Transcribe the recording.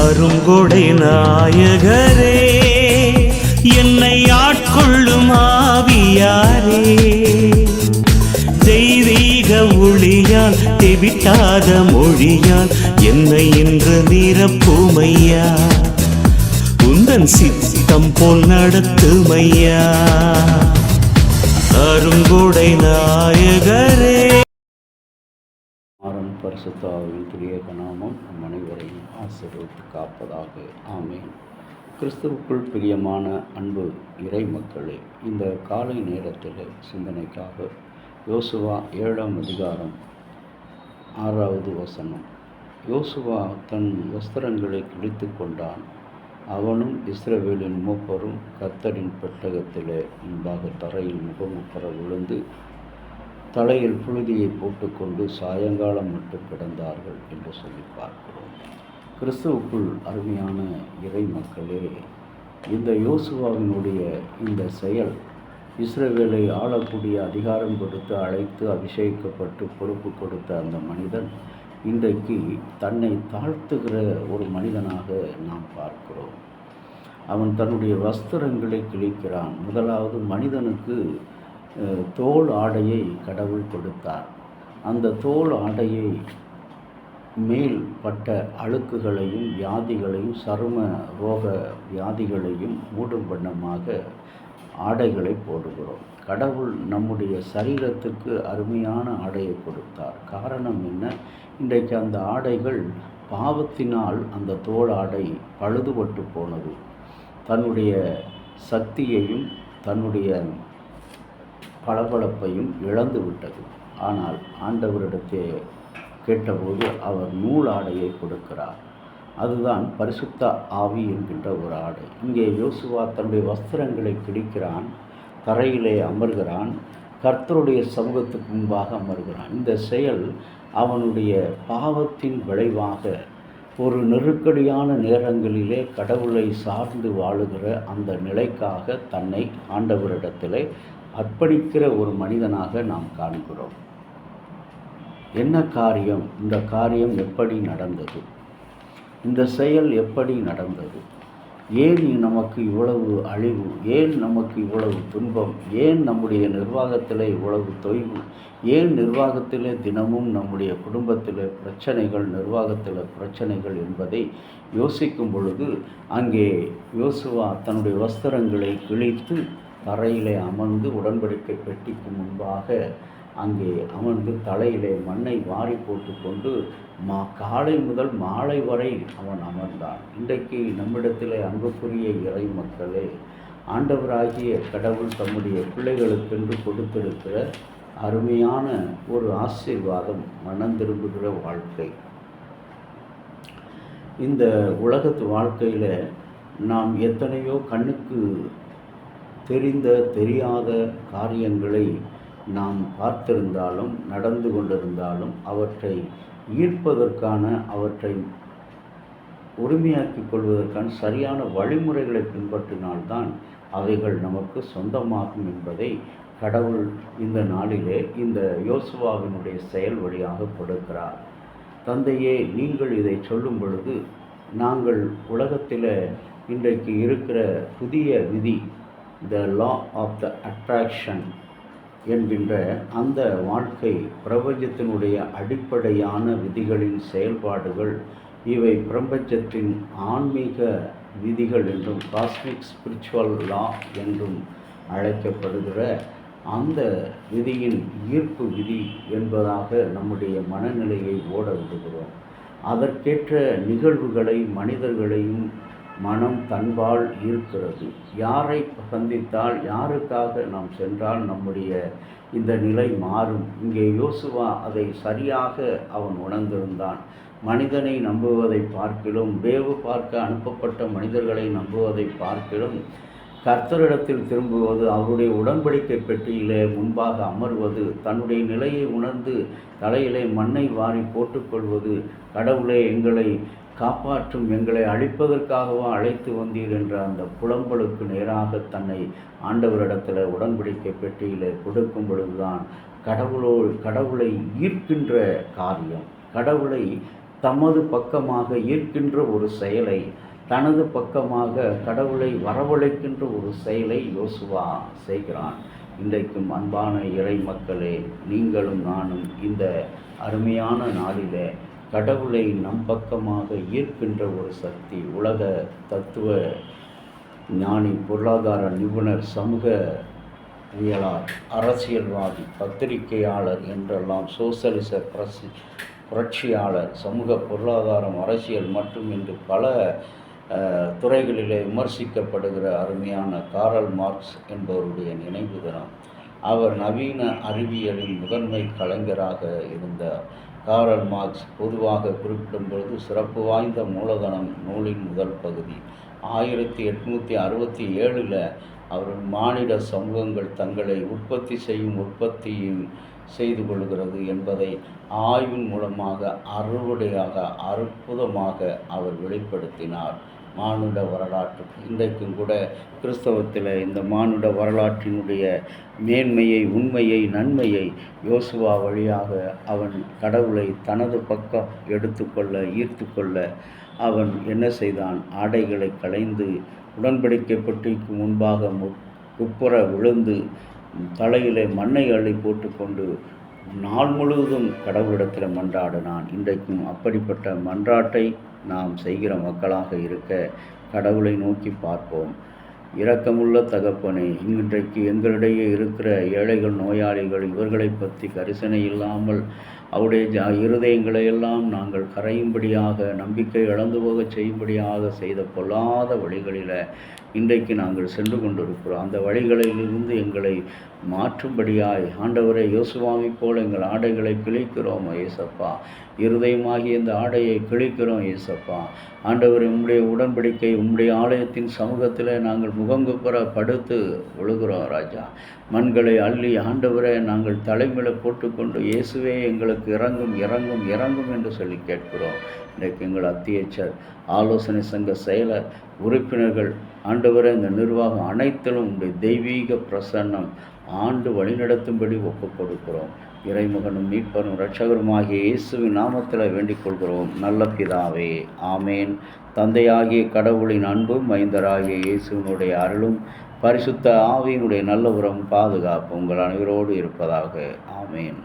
அருங்கொடை நாயகரே, என்னை ஆட்கொள்ளும் ஆவியாரே, தெய்வீக ஒளியால் தெவிட்டாத மொழியால் என்னை இன்று நிரப்புமையா, உந்தன் சித்தம் போல் நடத்துமையா, அருங்கொடை நாயகரே. பரிசுத்த ஆவியின் திரியேக நாமம் நம் அனைவரையும் ஆசீர்வதித்து காப்பதாக. ஆமென். கிறிஸ்துவுக்குள் பிரியமான அன்பு இறை மக்களே, இந்த காலை நேரத்தில் சிந்தனைக்காக யோசுவா 7ஆம் அதிகாரம் 6வது வசனம். யோசுவா தன் வஸ்திரங்களை கிழித்து கொண்டான். அவனும் இஸ்ரவேலின் மூப்பரும் கர்த்தரின் பெட்டகத்திலே முன்பாக தரையில் முகமுப்பர விழுந்து தலையில் புழுதியை போட்டுக்கொண்டு சாயங்காலம் மட்டும் கிடந்தார்கள் என்று சொல்லி பார்க்கிறோம். கிறிஸ்துவுக்குள் அருமையான இறை மக்களே, இந்த யோசுவாவினுடைய இந்த செயல், இஸ்ரவேலை ஆளக்கூடிய அதிகாரம் கொடுத்து அழைத்து அபிஷேகிக்கப்பட்டு பொறுப்பு கொடுத்த அந்த மனிதன் இன்றைக்கு தன்னை தாழ்த்துகிற ஒரு மனிதனாக நாம் பார்க்கிறோம். அவன் தன்னுடைய வஸ்திரங்களை கிழிக்கிறான். முதலாவது, மனிதனுக்கு தோல் ஆடையை கடவுள் கொடுத்தார். அந்த தோல் ஆடையை மேல் பட்ட அழுக்குகளையும் வியாதிகளையும் சரும ரோக வியாதிகளையும் மூடும் வண்ணமாக ஆடைகளை போடுகிறோம். கடவுள் நம்முடைய சரீரத்துக்கு அருமையான ஆடையை கொடுத்தார். காரணம் என்ன? இன்றைக்கு அந்த ஆடைகள் பாவத்தினால் அந்த தோல் ஆடை பழுதுபட்டு போனது. தன்னுடைய சக்தியையும் தன்னுடைய பளபளப்பையும் இழந்து விட்டது. ஆனால் ஆண்டவரிடத்தே கேட்டபோது அவர் நூல் ஆடையை கொடுக்கிறார். அதுதான் பரிசுத்த ஆவி என்கின்ற ஒரு ஆடை. இங்கே யோசுவா தன்னுடைய வஸ்திரங்களை கிழிக்கிறான், தரையிலே அமர்கிறான், கர்த்தருடைய சமூகத்துக்கு முன்பாக அமர்கிறான். இந்த செயல் அவனுடைய பாவத்தின் விளைவாக ஒரு நெருக்கடியான நேரங்களிலே கடவுளை சார்ந்து வாழுகிற அந்த நிலைக்காக தன்னை ஆண்டவரிடத்திலே அர்ப்பணிக்கிற ஒரு மனிதனாக நாம் காண்கிறோம். என்ன காரியம்? இந்த காரியம் எப்படி நடந்தது? இந்த செயல் எப்படி நடந்தது? ஏன் நமக்கு இவ்வளவு அழிவு? ஏன் நமக்கு இவ்வளவு துன்பம்? ஏன் நம்முடைய நிர்வாகத்தில் இவ்வளவு தொய்வு? ஏன் நிர்வாகத்தில் தினமும் நம்முடைய குடும்பத்தில் பிரச்சனைகள், நிர்வாகத்தில் பிரச்சனைகள் என்பதை யோசிக்கும் பொழுது அங்கே யோசுவா தன்னுடைய வஸ்திரங்களை கிழித்து தரையிலே அமர்ந்து உடன்படிக்கை பெட்டிக்கு முன்பாக அங்கே அமர்ந்து தலையிலே மண்ணை வாரி போட்டுக்கொண்டு காலை முதல் மாலை வரை அவன் அமர்ந்தான். இன்றைக்கு நம்மிடத்தில் அன்புக்குரிய இறை மக்களே, ஆண்டவராகிய கடவுள் தம்முடைய பிள்ளைகளுக்கென்று கொடுத்திருக்கிற அருமையான ஒரு ஆசீர்வாதம் மனம் திரும்புகிற வாழ்க்கை. இந்த உலகத்து வாழ்க்கையில் நாம் எத்தனையோ கண்ணுக்கு தெரிந்த தெரியாத காரியங்களை நாம் பார்த்திருந்தாலும் நடந்து கொண்டிருந்தாலும் அவற்றை ஈர்ப்பதற்கான, அவற்றை உரிமையாக்கிக் கொள்வதற்கான சரியான வழிமுறைகளை பின்பற்றினால்தான் அவைகள் நமக்கு சொந்தமாகும் என்பதை கடவுள் இந்த நாளிலே இந்த யோசுவாவினுடைய செயல் வழியாக கொடுக்கிறார். தந்தையே, நீங்கள் இதை சொல்லும் பொழுது நாங்கள் உலகத்தில் இன்றைக்கு இருக்கிற புதிய விதி, த லா ஆஃப் த அட்ராக்ஷன் என்கின்ற அந்த வாழ்க்கை, பிரபஞ்சத்தினுடைய அடிப்படையான விதிகளின் செயல்பாடுகள், இவை பிரபஞ்சத்தின் ஆன்மீக விதிகள் என்றும் காஸ்மிக் ஸ்பிரிச்சுவல் லா என்றும் அழைக்கப்படுகிற அந்த விதியின் ஈர்ப்பு விதி என்பதாக நம்முடைய மனநிலையை ஓட விடுகிறோம். அதற்கேற்ற நிகழ்வுகளை, மனிதர்களையும் மனம் தன்பால் ஈர்க்கிறது. யாரை சந்தித்தால், யாருக்காக நாம் சென்றால் நம்முடைய இந்த நிலை மாறும். இங்கே யோசுவா அதை சரியாக அவன் உணர்ந்திருந்தான். மனிதனை நம்புவதை பார்க்கிலும், வேவு பார்க்க அனுப்பப்பட்ட மனிதர்களை நம்புவதை பார்க்கிலும் கர்த்தரிடத்தில் திரும்புவது, அவருடைய உடன்படிக்கை பெட்டியிலே முன்பாக அமர்வது, தன்னுடைய நிலையை உணர்ந்து தலையிலே மண்ணை வாரி போட்டுக்கொள்வது, கடவுளே எங்களை காப்பாற்றும், எங்களை அழிப்பதற்காகவா அழைத்து வந்தீர் என்ற அந்த புலம்பலுக்கு நேராக தன்னை ஆண்டவரிடத்தில் உடன்படிக்கை பெட்டியில் கொடுக்கும் பொழுதுதான் கடவுளை ஈர்க்கின்ற காரியம், கடவுளை தமது பக்கமாக ஈர்க்கின்ற ஒரு செயலை, தனது பக்கமாக கடவுளை வரவழைக்கின்ற ஒரு செயலை யோசுவா செய்கிறான். இன்றைக்கும் அன்பான இறை மக்களே, நீங்களும் நானும் இந்த அருமையான நாளிலே கடவுளை நம் பக்கமாக ஈர்க்கின்ற ஒரு சக்தி, உலக தத்துவ ஞானி, பொருளாதார நிபுணர், சமூகவியலாளர், அரசியல்வாதி, பத்திரிகையாளர் என்றெல்லாம் சோசலிச புரட்சியாளர், சமூக பொருளாதாரம், அரசியல் மற்றும் இன்று பல துறைகளிலே விமர்சிக்கப்படுகிற அருமையான காரல் மார்க்ஸ் என்பவருடைய நினைவு தினம். அவர் நவீன அறிவியலின் முதன்மை கலைஞராக இருந்தார். காரல் மார்க்ஸ் பொதுவாக குறிப்பிடும் பொழுது சிறப்பு வாய்ந்த மூலதனம் நூலின் முதல் பகுதி 1867 அவர் மானிட சமூகங்கள் தங்களை உற்பத்தியும் செய்து கொள்கிறது என்பதை ஆய்வின் மூலமாக அற்புதமாக அவர் வெளிப்படுத்தினார். மானுட வரலாற்று இன்றைக்கும் கூட கிறிஸ்தவத்தில் இந்த மானுட வரலாற்றினுடைய மேன்மையை, உண்மையை, நன்மையை யோசுவா வழியாக அவன் கடவுளை தனது பக்கம் ஈர்த்து கொள்ள அவன் என்ன செய்தான்? ஆடைகளை களைந்து உடன்படிக்கை பெட்டிக்கு முன்பாக குப்புற விழுந்து தலையிலே மண்ணை அள்ளி போட்டுக்கொண்டு நாள் முழுவதும் கடவுளிடத்தில் மன்றாடினான். இன்றைக்கும் அப்படிப்பட்ட மன்றாட்டை நாம் செய்கிற மக்களாக இருக்க கடவுளை நோக்கி பார்ப்போம். இரக்கமுள்ள தகப்பனே, இன்றைக்கு எங்களிடையே இருக்கிற ஏழைகள், நோயாளிகள், இவர்களை பற்றி கரிசனை இல்லாமல் அவருடைய இருதயங்களை எல்லாம் நாங்கள் கரையும்படியாக, நம்பிக்கை இழந்து போக செய்யும்படியாக செய்த பொல்லாத வழிகளில் இன்றைக்கு நாங்கள் சென்று கொண்டிருக்கிறோம். அந்த வழிகளிலிருந்து எங்களை மாற்றும்படியாய் ஆண்டவரை யோசுவாவை போல் எங்கள் ஆடைகளை கிழிக்கிறோம் ஏசப்பா. இருதயமாகிய இந்த ஆடையை கிழிக்கிறோம் ஏசப்பா. ஆண்டவரை உம்முடைய உடன்படிக்கை, உம்முடைய ஆலயத்தின் சமூகத்தில் நாங்கள் முகங்குப்புற படுத்து விழுகிறோம் ராஜா. மண்களை அள்ளி ஆண்டவரை நாங்கள் தலைமையில போட்டுக்கொண்டு இயேசுவே எங்களுக்கு இறங்கும் இறங்கும் இறங்கும் என்று சொல்லி கேட்கிறோம். இன்றைக்கு எங்கள் அத்தியட்சர், ஆலோசனை சங்க செயலர், உறுப்பினர்கள், ஆண்டவரை இந்த நிர்வாகம் அனைத்திலும் உங்களுடைய தெய்வீக பிரசன்னம் ஆண்டு வழிநடத்தும்படி ஒப்புக் கொடுக்கிறோம். இறைமகனும் மீட்பரும் இரட்சகருமாகிய இயேசுவின் நாமத்தில் வேண்டிக் கொள்கிறோம் நல்ல பிதாவே, ஆமேன். தந்தையாகிய கடவுளின் அன்பும் மைந்தராகிய இயேசுவினுடைய அருளும் பரிசுத்த ஆவியினுடைய நல்ல உரம் பாதுகாப்பு உங்கள் அனைவரோடு இருப்பதாக. ஆமேன்.